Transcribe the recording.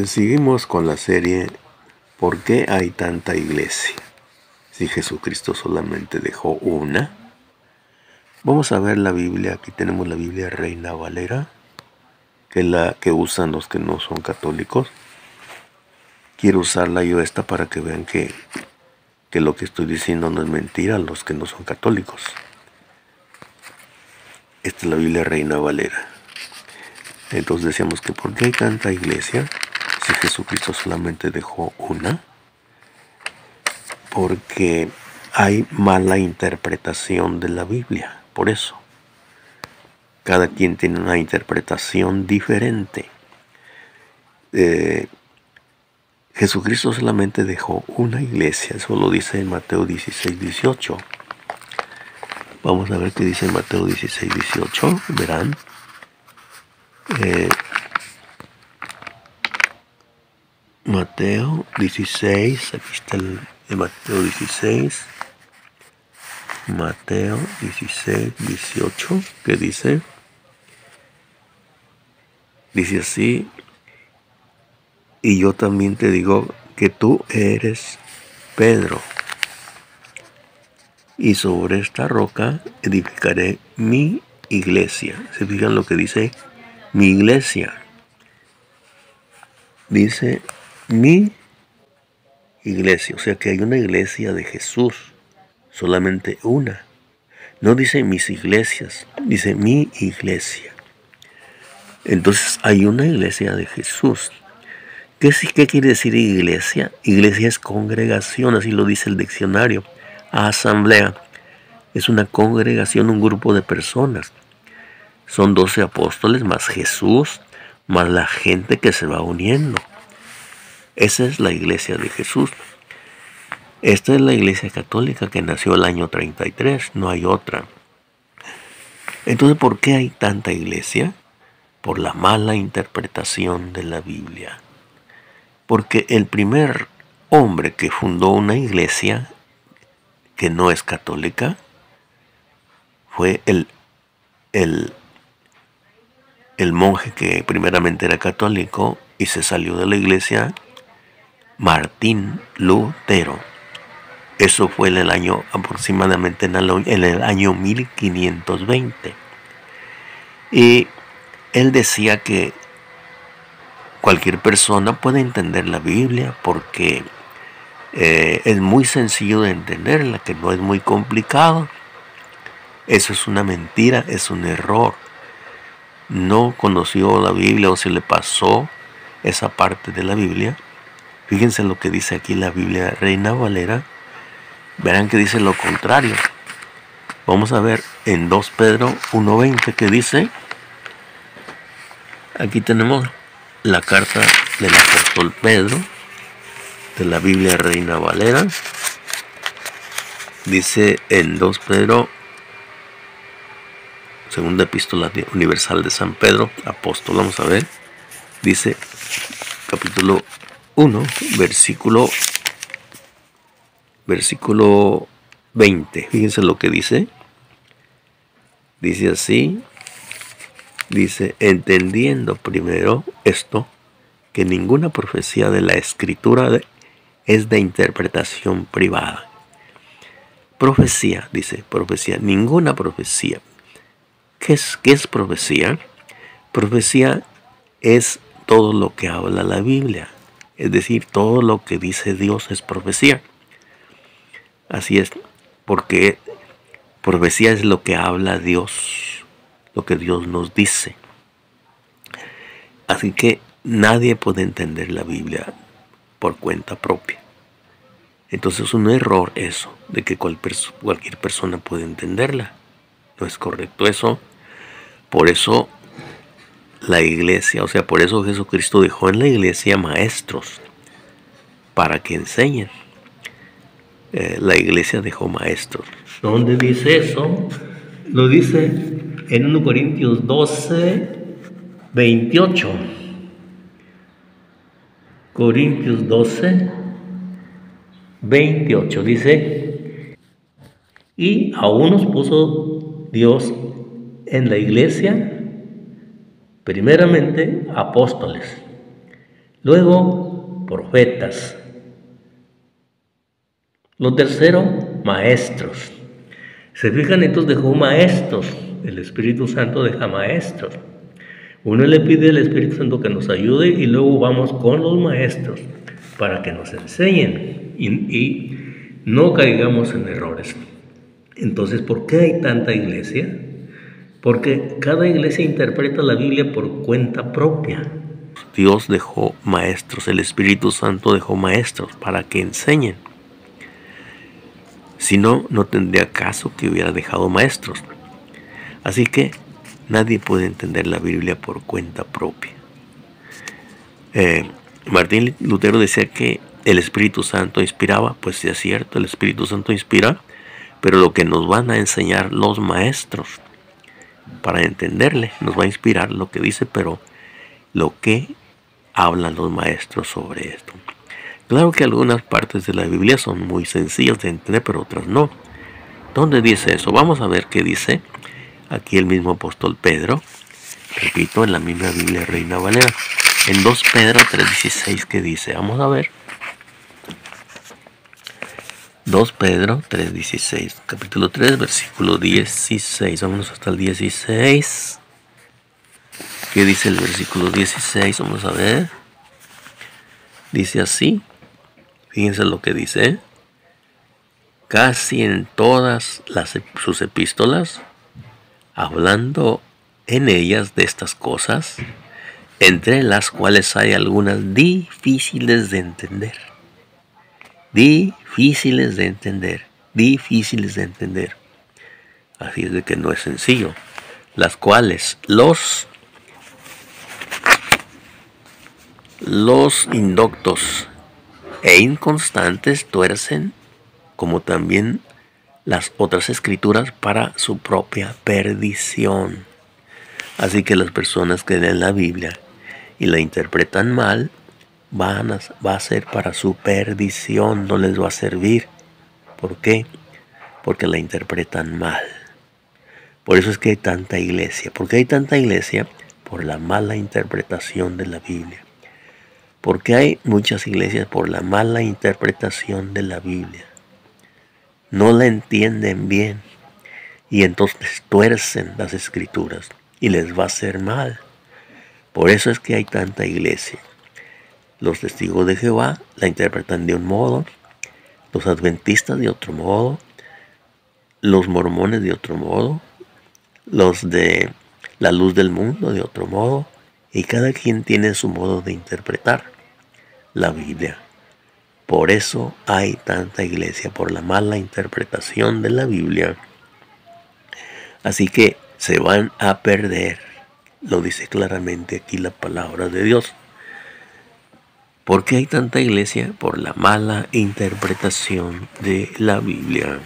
Seguimos con la serie ¿Por qué hay tanta iglesia? Si Jesucristo solamente dejó una. Vamos a ver la Biblia. Aquí tenemos la Biblia Reina Valera, que es la que usan los que no son católicos. Quiero usarla yo esta para que vean que lo que estoy diciendo no es mentira a los que no son católicos. Esta es la Biblia Reina Valera. Entonces decíamos que ¿por qué hay tanta iglesia si Jesucristo solamente dejó una? Porque hay mala interpretación de la Biblia. Por eso, cada quien tiene una interpretación diferente. Jesucristo solamente dejó una iglesia. Eso lo dice en Mateo 16, 18. Vamos a ver qué dice en Mateo 16, 18. Verán. Mateo 16. Aquí está el de Mateo 16. Mateo 16, 18. ¿Qué dice? Dice así: y yo también te digo que tú eres Pedro, y sobre esta roca edificaré mi iglesia. ¿Se fijan lo que dice? Mi iglesia. Dice mi iglesia, o sea que hay una iglesia de Jesús, solamente una. No dice mis iglesias, dice mi iglesia. Entonces hay una iglesia de Jesús. ¿Qué quiere decir iglesia? Iglesia es congregación, así lo dice el diccionario. Asamblea es una congregación, un grupo de personas. Son 12 apóstoles más Jesús, más la gente que se va uniendo. Esa es la iglesia de Jesús. Esta es la iglesia católica que nació el año 33, no hay otra. Entonces, ¿por qué hay tanta iglesia? Por la mala interpretación de la Biblia. Porque el primer hombre que fundó una iglesia que no es católica fue el monje que primeramente era católico y se salió de la iglesia, Martín Lutero. Eso fue en el año aproximadamente en el año 1520. Y él decía que cualquier persona puede entender la Biblia porque es muy sencillo de entenderla, que no es muy complicado. Eso es una mentira, es un error. No conoció la Biblia o se le pasó esa parte de la Biblia. Fíjense lo que dice aquí la Biblia Reina Valera. Verán que dice lo contrario. Vamos a ver en 2 Pedro 1:20 que dice. Aquí tenemos la carta del apóstol Pedro de la Biblia Reina Valera. Dice en 2 Pedro, segunda epístola universal de San Pedro, apóstol, vamos a ver. Dice capítulo 1, versículo 20. Fíjense lo que dice. Dice así. Dice, entendiendo primero esto, que ninguna profecía de la Escritura es de interpretación privada. Profecía, dice, profecía, ninguna profecía. ¿Qué es profecía? Profecía es todo lo que habla la Biblia. Es decir, todo lo que dice Dios es profecía. Así es, porque profecía es lo que habla Dios, lo que Dios nos dice. Así que nadie puede entender la Biblia por cuenta propia. Entonces es un error eso, de que cualquier persona puede entenderla. No es correcto eso. Por eso la iglesia, o sea, por eso Jesucristo dejó en la iglesia maestros para que enseñen. La iglesia dejó maestros. ¿Dónde dice eso? Lo dice en 1 Corintios 12, 28. Corintios 12, 28 dice: y a unos puso Dios en la iglesia, primeramente apóstoles, Luego, profetas. Lo tercero, maestros. Se fijan, entonces dejó maestros. El Espíritu Santo deja maestros. Uno le pide al Espíritu Santo que nos ayude y luego vamos con los maestros para que nos enseñen y no caigamos en errores. Entonces, ¿por qué hay tanta iglesia? Porque cada iglesia interpreta la Biblia por cuenta propia. Dios dejó maestros, el Espíritu Santo dejó maestros para que enseñen. Si no, no tendría caso que hubiera dejado maestros. Así que nadie puede entender la Biblia por cuenta propia. Martín Lutero decía que el Espíritu Santo inspiraba. Pues sí es cierto, el Espíritu Santo inspira, pero lo que nos van a enseñar los maestros para entenderle, nos va a inspirar lo que dice, pero lo que hablan los maestros sobre esto. Claro que algunas partes de la Biblia son muy sencillas de entender, pero otras no. ¿Dónde dice eso? Vamos a ver qué dice aquí el mismo apóstol Pedro. Repito, en la misma Biblia Reina Valera. En 2 Pedro 3:16, ¿qué dice? Vamos a ver. 2 Pedro 3:16, capítulo 3, versículo 16. Vámonos hasta el 16. ¿Qué dice el versículo 16? Vamos a ver. Dice así. Fíjense lo que dice. Casi en todas sus epístolas, hablando en ellas de estas cosas, entre las cuales hay algunas difíciles de entender. Difíciles de entender. Así es de que no es sencillo. Las cuales los indoctos e inconstantes tuercen, como también las otras escrituras, para su propia perdición. Así que las personas que leen la Biblia y la interpretan mal, va a ser para su perdición, no les va a servir. ¿Por qué? Porque la interpretan mal. Por eso es que hay tanta iglesia. ¿Por qué hay tanta iglesia? Por la mala interpretación de la Biblia. Porque hay muchas iglesias por la mala interpretación de la Biblia. No la entienden bien y entonces tuercen las escrituras y les va a hacer mal. Por eso es que hay tanta iglesia. Los testigos de Jehová la interpretan de un modo, los adventistas de otro modo, los mormones de otro modo, los de la luz del mundo de otro modo, y cada quien tiene su modo de interpretar la Biblia. Por eso hay tanta iglesia, por la mala interpretación de la Biblia. Así que se van a perder. Lo dice claramente aquí la palabra de Dios. ¿Por qué hay tanta iglesia? Por la mala interpretación de la Biblia.